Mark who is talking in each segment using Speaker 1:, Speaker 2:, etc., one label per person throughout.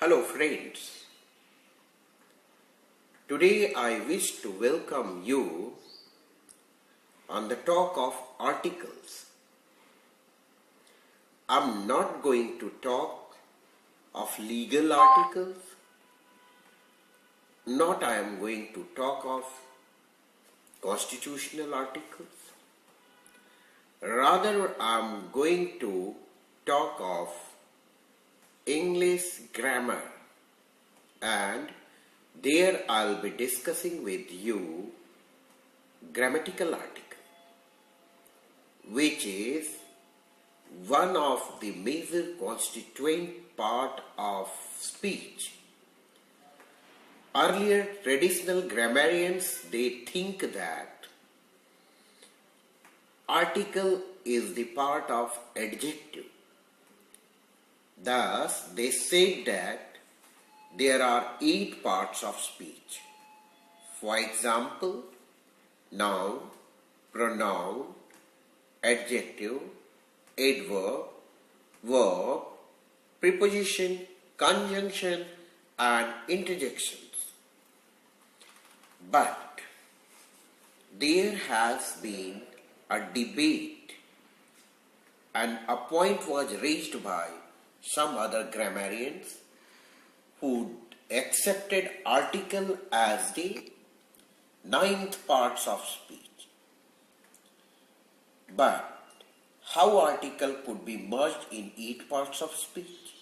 Speaker 1: Hello friends, today I wish to welcome you on the talk of articles. I'm not going to talk of legal articles, not I am going to talk of constitutional articles. Rather I am going to talk of English grammar, and there I'll be discussing with you grammatical article, which is one of the major constituent part of speech. Earlier traditional grammarians, they think that article is the part of adjective. Thus, they said that there are 8 parts of speech. For example, noun, pronoun, adjective, adverb, verb, preposition, conjunction, and interjections. But there has been a debate, and a point was raised by some other grammarians who accepted article as the 9th parts of speech. But how article could be merged in 8 parts of speech?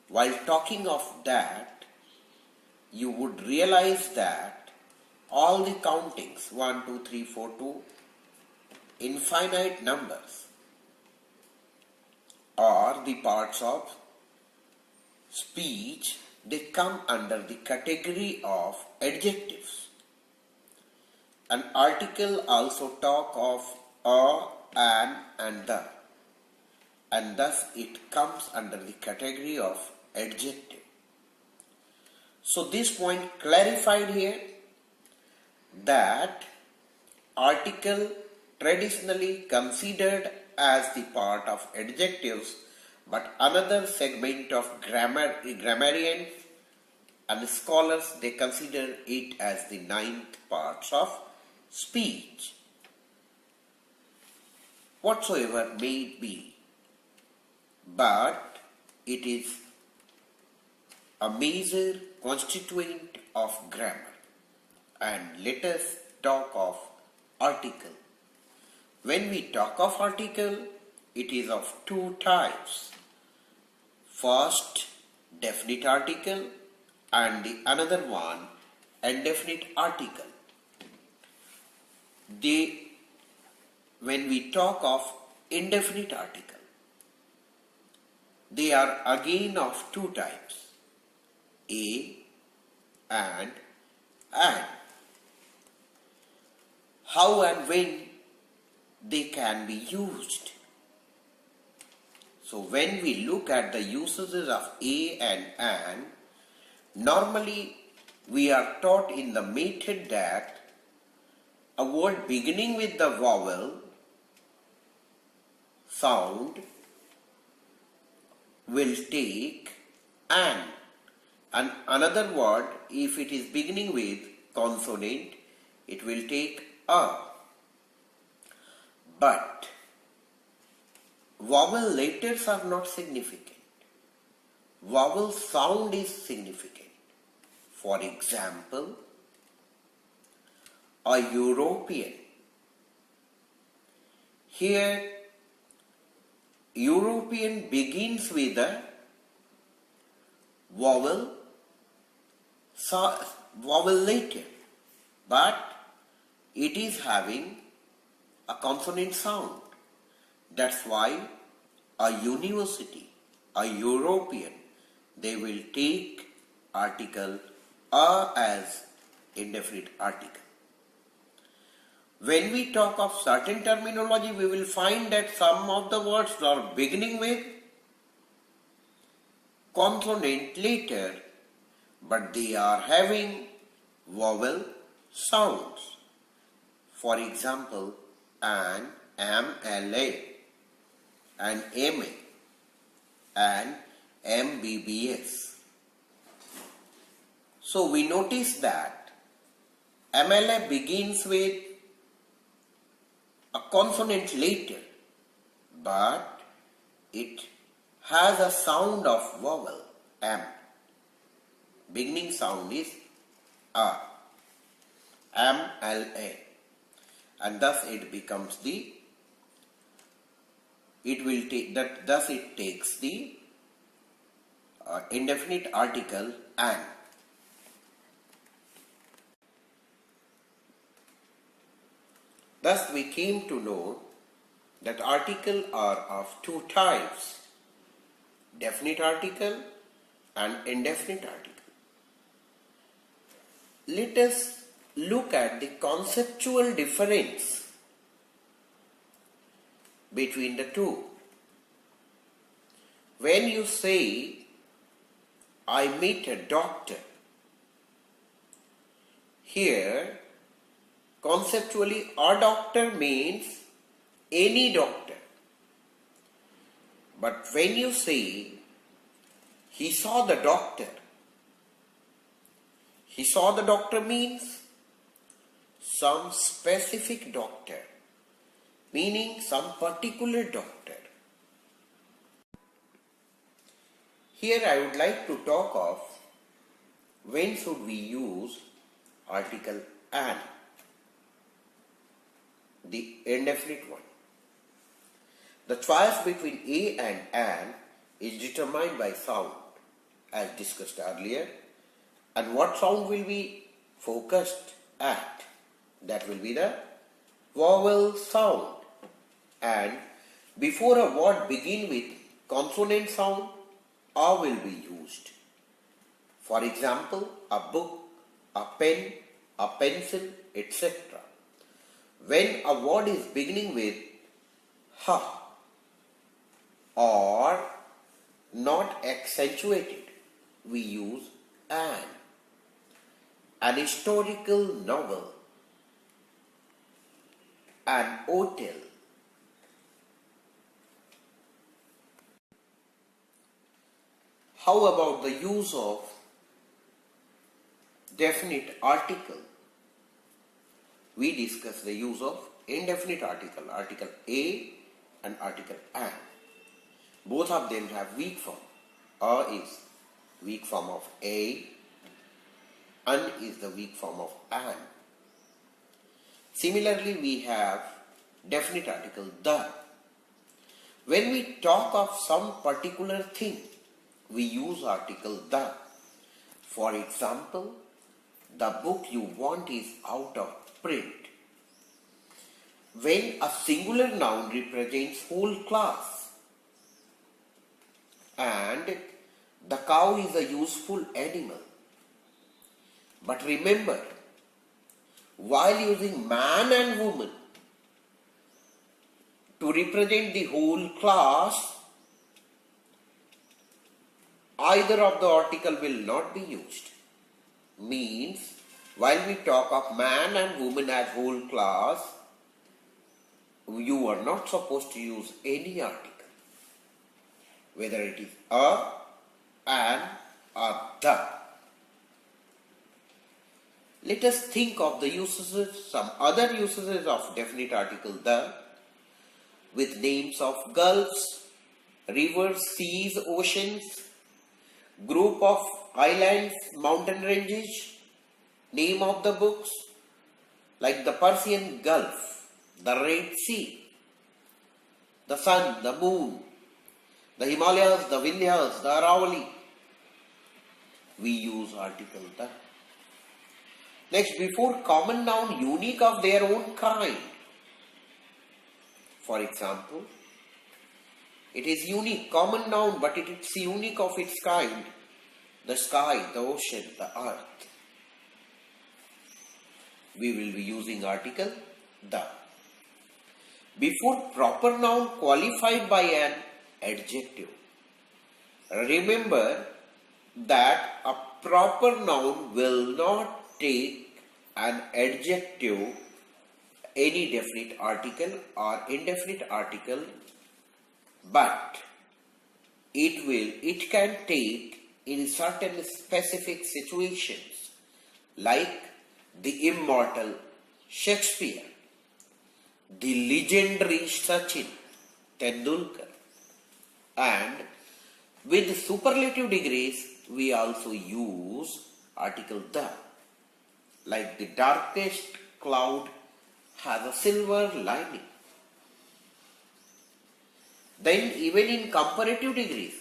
Speaker 1: While talking of that, you would realize that all the countings 1, 2, 3, 4 to infinite numbers are the parts of speech. They come under the category of adjectives. An article also talk of a, an, and the, and thus it comes under the category of adjective. So this point clarified here that article traditionally considered as the part of adjectives, but another segment of grammarians and scholars, they consider it as the 9th parts of speech. Whatsoever may it be, but it is a major constituent of grammar. And let us talk of article. When we talk of article, it is of 2 types. First, definite article, and the another one, indefinite article. When we talk of indefinite article, they are again of 2 types, a and. How and when they can be used? So when we look at the usages of a and an, normally we are taught in the method that a word beginning with the vowel sound will take an, and another word, if it is beginning with consonant, it will take a. But vowel letters are not significant. Vowel sound is significant. For example, a European. Here, European begins with a vowel letter, but it is having a consonant sound. That's why a university, a European, they will take article a as indefinite article. When we talk of certain terminology, we will find that some of the words are beginning with consonant letter, but they are having vowel sounds. For example, an, am, la, and ma, and MBBS. So we notice that MLA begins with a consonant later, but it has a sound of vowel M. Beginning sound is A, MLA, and thus it becomes the. Thus it takes the indefinite article an. Thus we came to know that articles are of two types, definite article and indefinite article. Let us look at the conceptual difference between the two. When you say, I meet a doctor, here conceptually a doctor means any doctor. But when you say, he saw the doctor means some specific doctor, meaning some particular doctor. Here I would like to talk of when should we use article an, the indefinite one. The choice between a and an is determined by sound, as discussed earlier, and what sound will be focused at? That will be the vowel sound. And before a word begin with consonant sound, a will be used. For example, a book, a pen, a pencil, etc. When a word is beginning with ha or not accentuated, we use an. An historical novel, an hotel. How about the use of definite article? We discuss the use of indefinite article, article a and article an. Both of them have weak form. A is weak form of a, an is the weak form of an. Similarly, we have definite article the. When we talk of some particular thing, we use article the. For example, the book you want is out of print. When a singular noun represents whole class and the cow is a useful animal. But remember, while using man and woman to represent the whole class, either of the article will not be used. Means, while we talk of man and woman as whole class, you are not supposed to use any article, whether it is a, an, or the. Let us think of the usages, some other usages of definite article the, with names of gulfs, rivers, seas, oceans, group of islands, mountain ranges, name of the books, like the Persian Gulf, the Red Sea, the sun, the moon, the Himalayas, the Vindhyas, the Aravalli. We use article the. Next, before common noun unique of their own kind. For example, it is unique, common noun, but it is unique of its kind. The sky, the ocean, the earth. We will be using article the. Before proper noun qualified by an adjective. Remember that a proper noun will not take an adjective, any definite article or indefinite article, but it can take in certain specific situations, like the immortal Shakespeare, the legendary Sachin Tendulkar, and with superlative degrees we also use article the, like the darkest cloud has a silver lining. Then even in comparative degrees,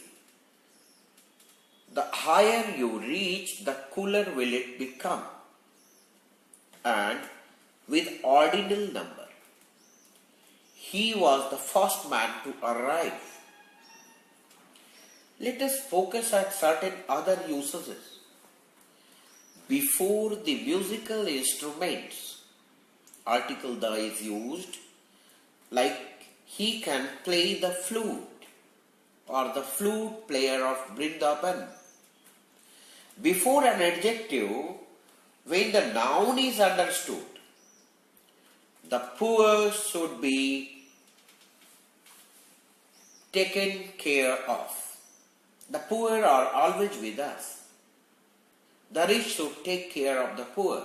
Speaker 1: the higher you reach, the cooler will it become. And with ordinal number, he was the first man to arrive. Let us focus at certain other usages. Before the musical instruments, article the is used, like he can play the flute or the flute player of Vrindavan. Before an adjective, when the noun is understood, the poor should be taken care of. The poor are always with us. The rich should take care of the poor.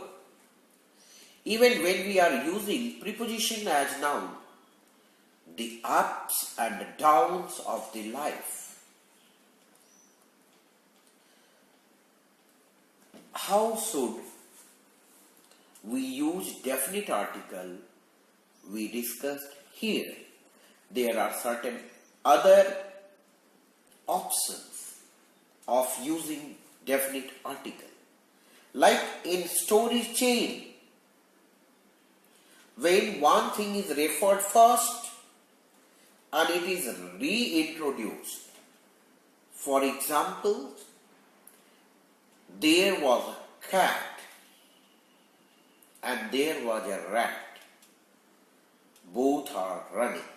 Speaker 1: Even when we are using preposition as noun, the ups and downs of the life. How should we use definite article? We discussed here. There are certain other options of using definite article. Like in story chain, when one thing is referred first and it is reintroduced. For example, there was a cat and there was a rat. Both are running.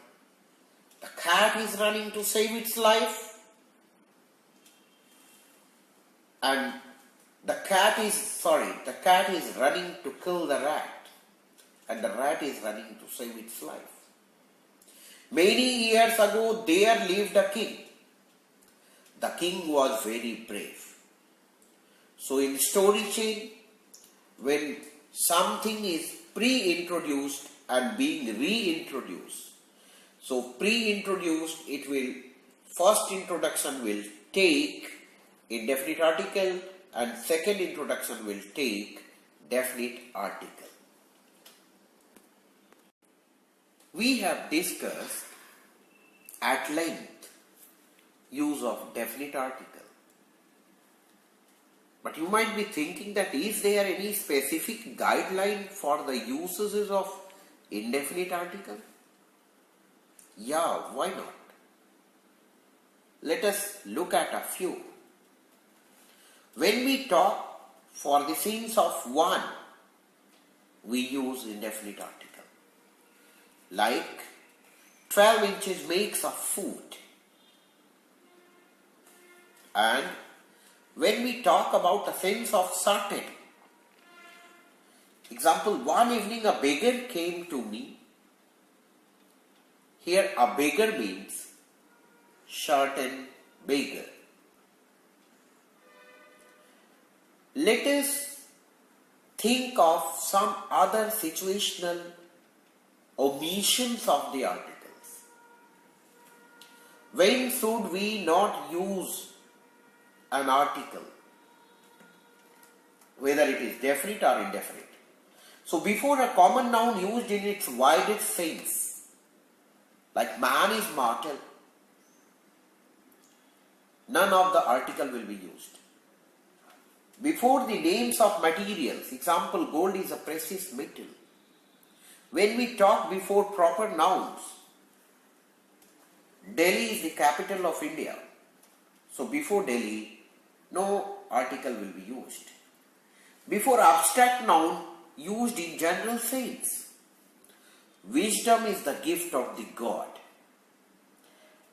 Speaker 1: The cat is running to save its life, and the cat is running to kill the rat, and the rat is running to save its life. Many years ago there lived a king. The king was very brave. So in story chain, when something is pre-introduced and being reintroduced, so pre-introduced, it will, first introduction will take indefinite article and second introduction will take definite article. We have discussed at length use of definite article. But you might be thinking that is there any specific guideline for the usages of indefinite article? Yeah, why not? Let us look at a few. When we talk for the sense of one, we use indefinite article. Like 12 inches makes a foot. And when we talk about a sense of certain, example, one evening a beggar came to me. Here a beggar means certain beggar. Let us think of some other situational omissions of the articles. When should we not use an article, whether it is definite or indefinite? So before a common noun used in its widest sense, like man is mortal, none of the article will be used. Before the names of materials, example, gold is a precious metal. When we talk before proper nouns, Delhi is the capital of India. So before Delhi, no article will be used. Before abstract noun used in general sense, wisdom is the gift of the God.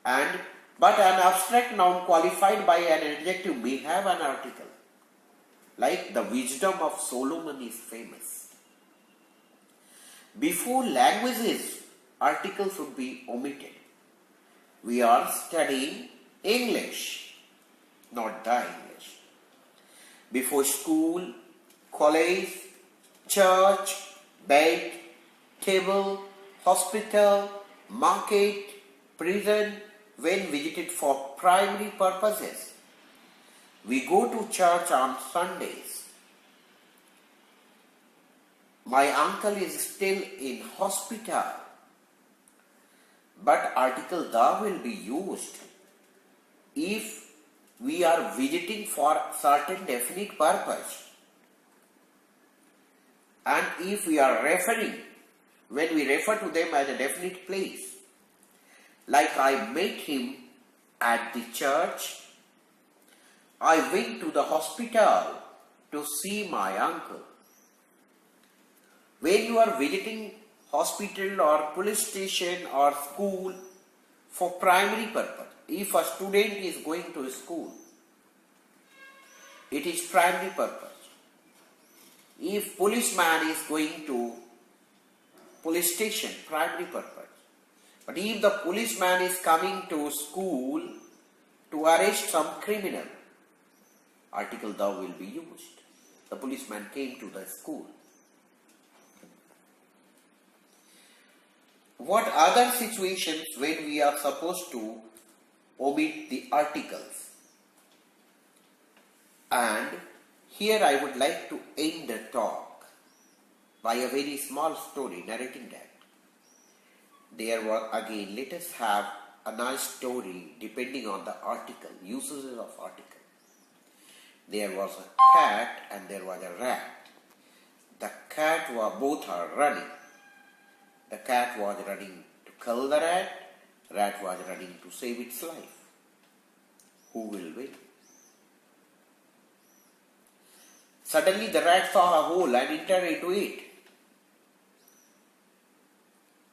Speaker 1: But an abstract noun qualified by an adjective may have an article. Like the wisdom of Solomon is famous. Before languages, articles should be omitted. We are studying English, not the English. Before school, college, church, bed, table, hospital, market, prison, when visited for primary purposes. We go to church on Sundays. My uncle is still in hospital, but article the will be used if we are visiting for certain definite purpose. And if we are referring, when we refer to them as a definite place, like I met him at the church, I went to the hospital to see my uncle. When you are visiting hospital or police station or school for primary purpose, if a student is going to school, it is primary purpose. If policeman is going to police station, primary purpose. But if the policeman is coming to school to arrest some criminal, article thou will be used. The policeman came to the school. What other situations when we are supposed to omit the articles? And here I would like to end the talk by a very small story narrating that. There was again, let us have a nice story depending on the article, usages of article. There was a cat and there was a rat. The cat both are running. The cat was running to kill the rat was running to save its life. Who will win? Suddenly the rat saw a hole and entered into it.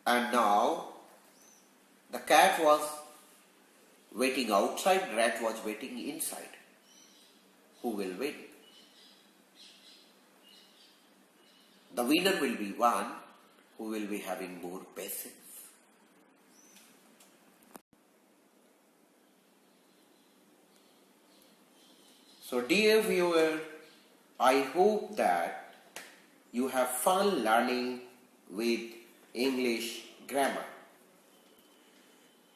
Speaker 1: And now the cat was waiting outside, the rat was waiting inside. Who will win? The winner will be one who will be having more patience. So dear viewer, I hope that you have fun learning with English grammar.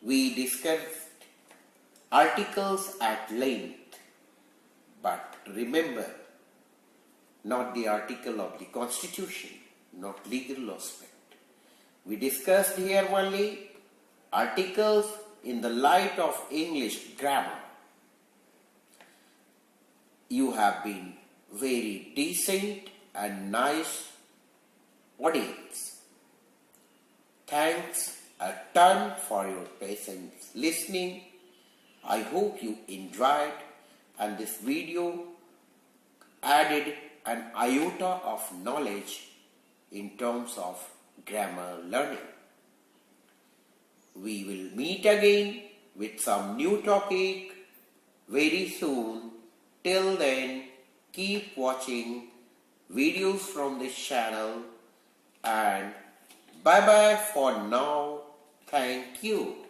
Speaker 1: We discussed articles at length, but remember, not the article of the Constitution, not legal aspect. We discussed here only articles in the light of English grammar. You have been very decent and nice audience. Thanks a ton for your patience listening. I hope you enjoyed and this video added an iota of knowledge in terms of grammar learning. We will meet again with some new topic very soon. Till then, keep watching videos from this channel and bye bye for now. Thank you.